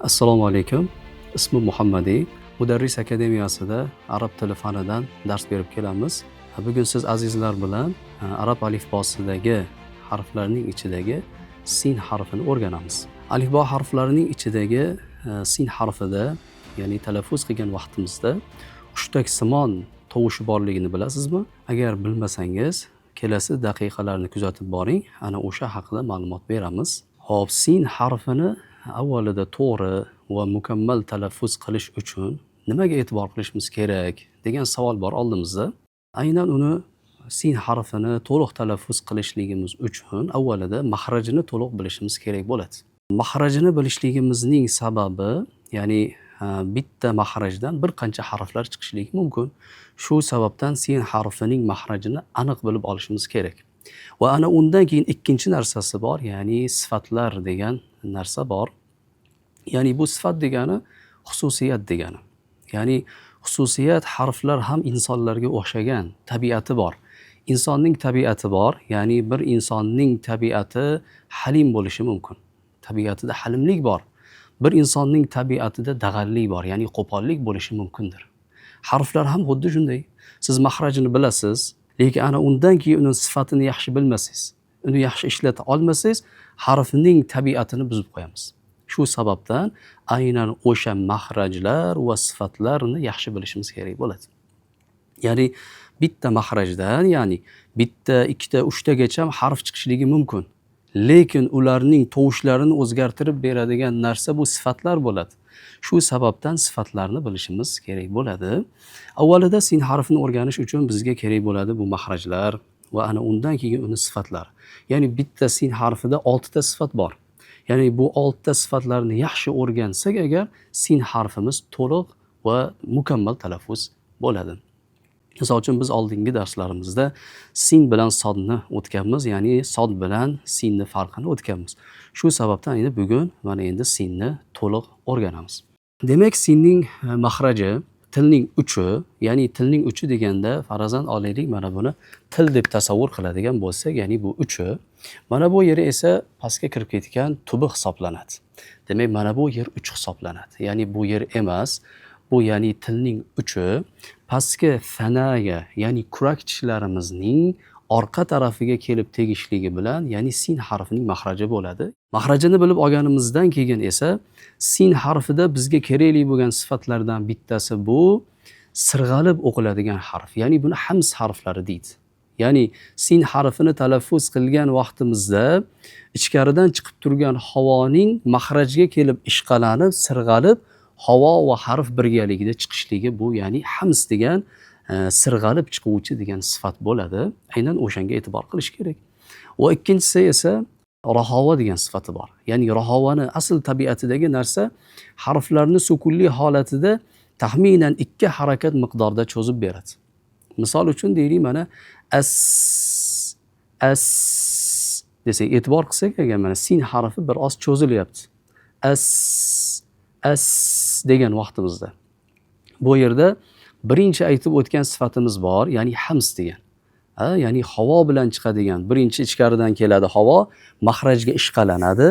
Assalomu alaykum. Ismim Muhammadiy. Mudarris akademiyasida arab tili fanidan dars berib kelamiz. Bugun siz azizlar bilan arab alifbosidagi harflarning ichidagi sin harfini o'rganamiz. Alifbo harflarining ichidagi sin harfida, ya'ni talaffuz qilgan vaqtimizda hushtaksimon tovushi borligini bilasizmi? Agar bilmasangiz, kelasi daqiqalarni kuzatib boring, ana o'sha haqida ma'lumot beramiz. Hop, sin harfini avvalida to'g'ri va mukammal talaffuz qilish uchun nimaga e'tibor qilishimiz kerak degan savol bor oldimizda. Aynan uni sin harfini to'liq talaffuz qilishligimiz uchun avvalida mahrajini to'liq bilishimiz kerak bo'ladi. Mahrajini bilishligimizning sababi, ya'ni bitta mahrajdan bir qancha harflar chiqishligi mumkin. Shu sababdan sin harfining mahrajini aniq bilib olishimiz kerak. Va ana undan keyin ikkinchi narsasi bor, ya'ni sifatlar degan narsa bor. Ya'ni bu sifat degani xususiyat degani. Ya'ni xususiyat, harflar ham insonlarga o'xshagan tabiati bor. Insonning tabiati bor, ya'ni bir insonning tabiati halim bo'lishi mumkin. Tabiatida halimlik bor. Bir insonning tabiatida dag'allik bor, ya'ni qo'pollik bo'lishi mumkindir. Harflar ham xuddi shunday. Siz mahrajini bilasiz, lekin ana undan keyin uni sifatini yaxshi bilmasangiz, uni yaxshi ishlata olmasangiz, harfning tabiatini buzib qo'yamiz. Shu sababdan aynan o'sha mahrajlar va sifatlarni yaxshi bilishimiz kerak bo'ladi. Ya'ni bitta mahrajdan, ya'ni bitta, ikkita, uchtagacha harf chiqishligi mumkin. Lekin ularning tovushlarini o'zgartirib beradigan narsa bu sifatlar bo'ladi. Shu sababdan sifatlarni bilishimiz kerak bo'ladi. Avvalida sin harfini o'rganish uchun bizga kerak bo'ladi bu mahrajlar va ana undan keyin uni sifatlar. Ya'ni bitta sin harfida 6 ta sifat bor. Ya'ni bu 6 ta sifatlarni yaxshi o'rgansak agar, sin harfimiz to'liq va mukammal talaffuz bo'ladi. Misol uchun biz oldingi darslarimizda sin bilan sodni o'tganmiz, ya'ni sod bilan sinni farqini o'tganmiz. Shu sababdan endi bugun mana endi sinni to'liq o'rganamiz. Demak, sinning mahraji, tilning uchi, ya'ni tilning uchi deganda farazan olaylik, mana buni til deb tasavvur qiladigan bo'lsak, ya'ni bu uchi, mana bu yeri esa pastga kirib ketgan tubi hisoblanadi. Demak, mana bu yer uch hisoblanadi. Ya'ni bu yer emas, bu ya'ni tilning uchi pastki fanaga, ya'ni kurak tishlarimizning orqa tarafiga kelib tegishligi bilan, ya'ni sin harfining mahraji bo'ladi. Mahrajini bilib olganimizdan keyin esa sin harfida bizga kerakli bo'lgan sifatlardan bittasi bu sirg'alib o'qiladigan harf. Ya'ni buni hams harflari deydi. Ya'ni sin harfini talaffuz qilgan vaqtimizda ichkaridan chiqib turgan havoning mahrajga kelib ishqalanib, sirg'alib, havo va harf birgaligida chiqishligi bu, ya'ni hams degan sirg'alib chiquvchi degan sifat bo'ladi. Aynan o'shanga e'tibor qilish kerak. Va ikkinchisi esa rahova degan sifati bor. Ya'ni rahovani asl tabiatidagi narsa harflarni sukunli holatida taxminan 2 harakat miqdorida cho'zib beradi. Misol uchun deylik, mana as desak, e'tibor qilsak agar, mana sin harfi bir oz cho'zilyapti. As degan vaqtimizda bu yerda birinchi aytib o'tgan sifatimiz bor, ya'ni hams degan. Ya'ni havo bilan chiqadigan, birinchi ichkaridan keladi havo, mahrajga ishqalanadi,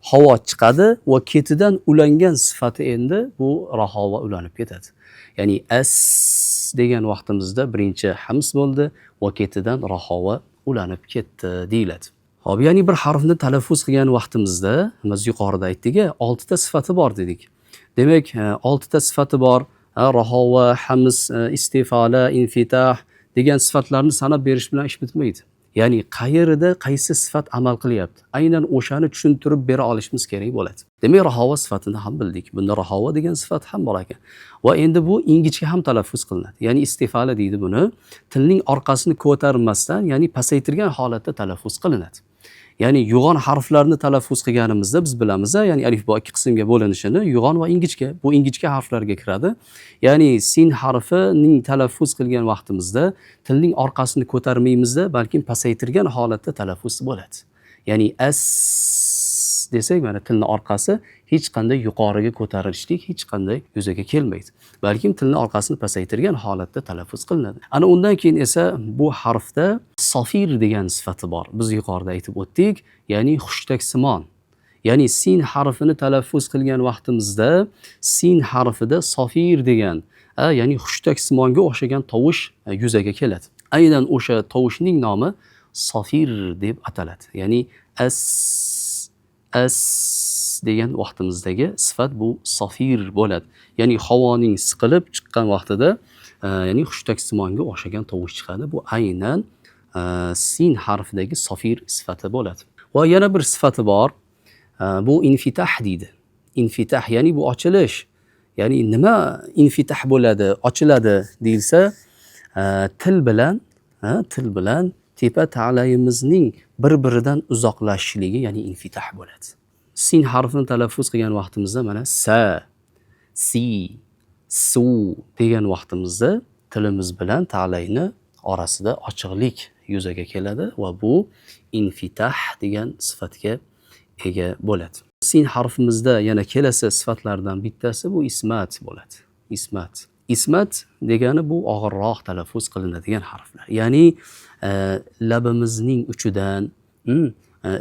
havo chiqadi va ketidan ulangan sifati endi bu rahova ulanib ketadi. Ya'ni as degan vaqtimizda birinchi hams bo'ldi va ketidan rahova ulanib ketdi deyiladi. Hop, ya'ni bir harfni talaffuz qilgan vaqtimizda biz yuqorida aytdik, 6 ta sifati bor dedik. Demak, 6 ta sifati bor. Rahova, hams, istifala, infitah degan sifatlarni sanab berish bilan ish bitmaydi. Ya'ni qayerida qaysi sifat amal qilyapti, aynan o'shani tushuntirib bera olishimiz kerak bo'ladi. Demak, rahova sifatini ham bildik. Bunda rahova degan sifat ham bor ekan. Va endi bu ingichka ham talaffuz qilinadi. Ya'ni istifala deydi buni. Tilning orqasini ko'tarmasdan, ya'ni pasaytirgan holatda talaffuz qilinadi. Ya'ni yo'g'on harflarni talaffuz qilganimizda biz bilamiz, ya'ni alifbo 2 qismga bo'linishini, yo'g'on va ingichka. Bu ingichka harflarga kiradi. Ya'ni sin harfining talaffuz qilgan vaqtimizda tilning orqasini ko'tarmaymizda, balki pasaytirgan holatda talaffuz bo'ladi. Ya'ni as desak, mana tilni orqasi hech qanday yuqoriga ko'tarilishlik hech qanday yuzaga kelmaydi. Balkim tilni orqasini pasaytirgan holatda talaffuz qilinadi. Ana undan keyin esa bu harfda safir degan sifati bor. Biz yuqorida aytib o'tdik, ya'ni xushtaksimon. Ya'ni sin harfini talaffuz qilgan vaqtimizda sin harfida sofir degan, ya'ni hushtak simonga o'xshagan tovush yuzaga keladi. Aynan o'sha tovushning nomi sofir deb ataladi. Ya'ni as degan vaqtimizdagi sifat bu sofir bo'ladi. Ya'ni havoning siqilib chiqqan vaqtida ya'ni hushtak simonga o'xshagan tovush chiqadi. Bu aynan sin harfidagi sofir sifati bo'ladi. Va yana bir sifati bor. Bu infitah deydi. Infitah ya'ni bu ochilish. Ya'ni nima infitah bo'ladi, ochiladi deyilsa, til bilan tepa ta'layimizning bir-biridan uzoqlashishligi, ya'ni infitah bo'ladi. Sin harfini talaffuz qilgan vaqtimizda mana sa, si, su degan vaqtimizda tilimiz bilan ta'layni orasida ochiqlik yuzaga keladi va bu infitah degan sifatga ega bo'ladi. Sin harfimizda yana kelasi sifatlardan bittasi bu ismat bo'ladi. Ismat degani bu og'irroq talaffuz qilinadigan harflar. Ya'ni labimizning uchidan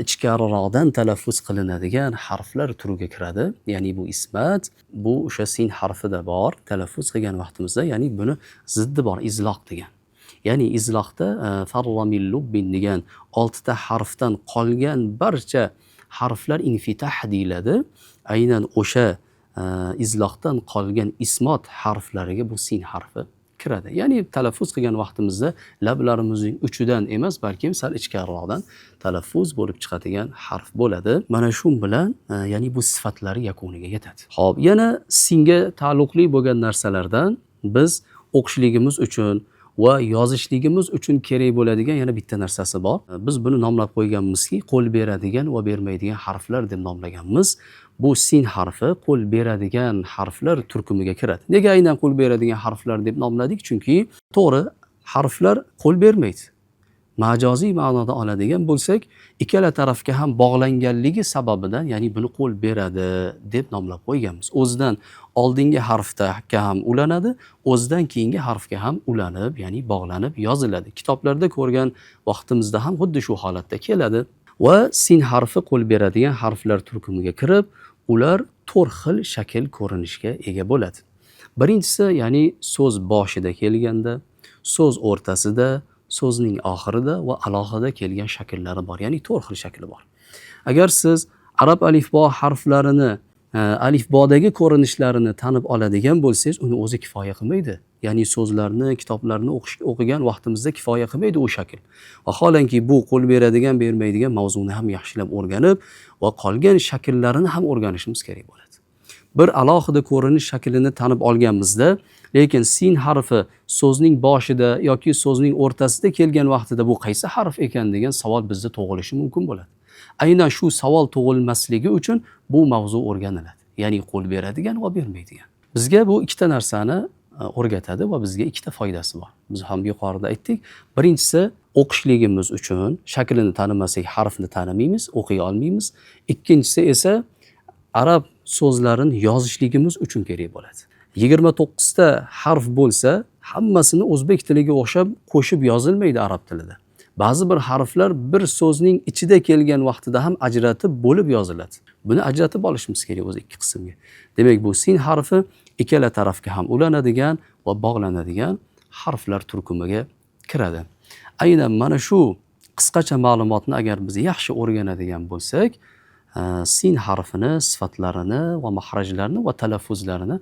ichkariroqdan talaffuz qilinadigan harflar turiga kiradi. Ya'ni bu ismat, bu o'sha sin harfida bor. Talaffuz qilgan vaqtimizda, ya'ni buni ziddi bor, izloq degan. Ya'ni izloqda farramil lubbin degan 6 ta harfdan qolgan barcha harflar infitah deyiladi. Aynan o'sha izloqdan qolgan ismot harflariga bu sin harfi kiradi. Ya'ni talaffuz qilgan vaqtimizda lablarimizning uchidan emas, balkim sal ichkariroqdan talaffuz bo'lib chiqadigan harf bo'ladi. Mana shu bilan ya'ni bu sifatlari yakuniga yetadi. Xo'p, yana singa taalluqli bo'lgan narsalardan biz o'qishligimiz uchun va yozishligimiz uchun kerak bo'ladigan yana bitta narsasi bor. Biz buni nomlab qo'yganmizki, qo'l beradigan va bermaydigan harflar deb nomlaganmiz. Bu sin harfi qo'l beradigan harflar turkumiga kiradi. Nega aynan qo'l beradigan harflar deb nomladik? Chunki to'g'ri harflar qo'l bermaydi. Majoziy ma'noda oladigan bo'lsak, ikkala tarafga ham bog'langanligi sababidan, ya'ni buni qo'l beradi deb nomlab qo'yganmiz. O'zidan oldingi harfga ham ulanadi, o'zidan keyingi harfga ham ulanib, ya'ni bog'lanib yoziladi. Kitoblarda ko'rgan vaqtimizda ham xuddi shu holatda keladi. Va sin harfi qo'l beradigan harflar turkumiga kirib, ular 4 xil shakl ko'rinishga ega bo'ladi. Birinchisi, ya'ni so'z boshida kelganda, so'z o'rtasida, so'zning oxirida va alohida kelgan shakllari bor. Ya'ni 4 xil shakli bor. Agar siz arab alifbo harflarini, alifbodagi ko'rinishlarini tanib oladigan bo'lsangiz, uni o'zi kifoya qilmaydi. Ya'ni so'zlarni, kitoblarni o'qigan vaqtimizda kifoya qilmaydi u shakl. Vaholanki bu qo'l beradigan, bermaydigan mavzuni ham yaxshilab o'rganib va qolgan shakllarini ham o'rganishimiz kerak bo'ladi. Bir alohida ko'rinish shaklini tanib olganmizda, lekin sin harfi so'zning boshida yoki so'zning o'rtasida kelgan vaqtida bu qaysi harf ekan degan savol bizda tug'ilishi mumkin bo'ladi. Aynan shu savol tug'ilmasligi uchun bu mavzu o'rganiladi. Ya'ni qo'l beradigan va bermaydigan. Bizga bu ikkita narsani o'rgatadi va bizga ikkita foydasi bor. Biz ham yuqorida aytdik. Birinchisi, o'qishligimiz uchun shaklini tanimasak harfni tanimaymiz, o'qiy olmaymiz. Ikkinchisi esa arab so'zlarini yozishligimiz uchun kerak bo'ladi. 29 ta harf bo'lsa, hammasini o'zbek tiliga o'xshab qo'shib yozilmaydi arab tilida. Ba'zi bir harflar bir so'zning ichida kelgan vaqtida ham ajratib bo'lib yoziladi. Buni ajratib olishimiz kerak o'z ikki qismga. Demak, bu sin harfi ikkala tarafga ham ulanadigan va bog'lanadigan harflar turkumiga kiradi. Aynan mana shu qisqacha ma'lumotni agar biz yaxshi o'rganadigan bo'lsak, sin harfini, sifatlarini va mahrajlarini va talaffuzlarini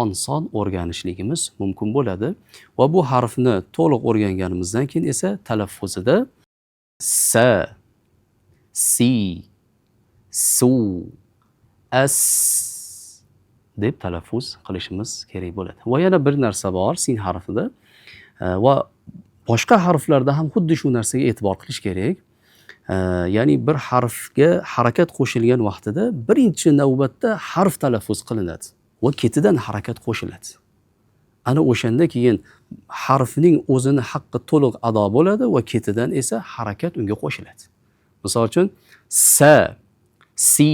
oson o'rganishligimiz mumkin bo'ladi. Va bu harfni to'liq o'rganganimizdan keyin esa talaffuzida sa, si, su, as deb talaffuz qilishimiz kerak bo'ladi. Va yana bir narsa bor sin harfida va boshqa harflarda ham xuddi shu narsaga e'tibor qilish kerak. Ya'ni bir harfga harakat qo'shilgan vaqtida birinchi navbatda harf talaffuz qilinadi va ketidan harakat qo'shiladi. Ana o'shanda keyin harfning o'zini haqqi to'liq ado bo'ladi va ketidan esa harakat unga qo'shiladi. Misol uchun sa, si,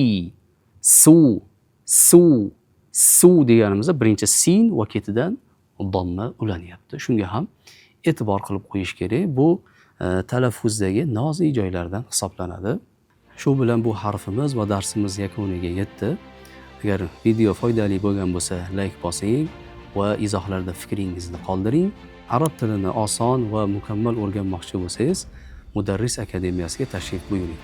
su, su, su deganimizda birinchi sin va ketidan domma ulanyapti. Shunga ham e'tibor qilib qo'yish kerak. Bu talaffuzdagi nozik joylardan hisoblanadi. Shu bilan bu harfimiz va darsimiz yakuniga yetdi. Agar video foydali bo'lgan bo'lsa, like bosing va izohlarda fikringizni qoldiring. Arab tilini oson va mukammal o'rganmoqchi bo'lsangiz, Mudarris akademiyasiga tashrif buyuring.